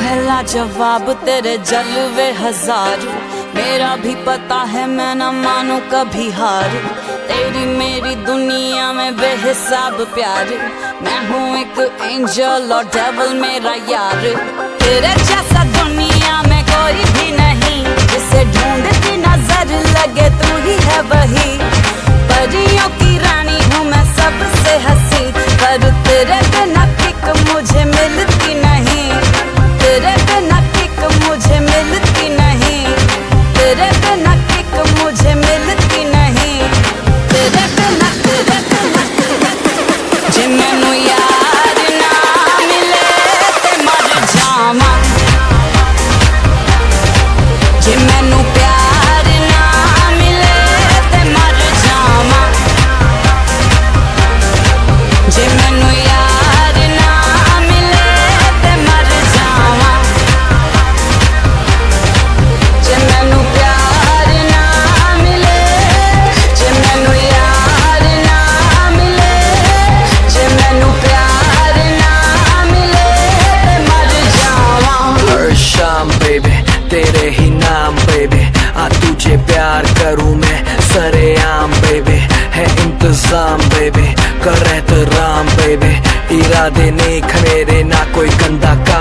है लाजवाब, तेरे जलवे हजार। मेरा भी पता है मैं न मानू कभी हार। तेरी मेरी दुनिया में बेहिसाब प्यार। मैं हूँ एक एंजल और डेविल मेरा यार। तेरे जैसा दुनिया में कोई भी नहीं, जिसे ढूंढती नजर लगे तू ही है वही। परियों की रानी हूँ मैं सबसे हंसी, पर तेरे बिना किक मुझे मिलती नहीं। तेरे बिना किक मुझे मिलती नहीं। तेरे बिना किक मुझे मिलती नहीं। तेरे बिना जे मैनू यार ना मिले ते मर जावां। जे मैनू प्यार ना मिले ते मर जावां। जे मैनू यार ना मिले ते मर जावां। जे मैनू प्यार ना मिले, जे मैनू यार ना मिले, जे मैनू प्यार ना मिले ते मर जावां। हर शाम बेबी तेरे ही नाम बेबी, आ तुझे प्यार करूं मैं सरेआम बेबी। है इंतजाम बेबी कर एहतराम बेबी। इरादे नेक मेरे ना कोई गंदा काम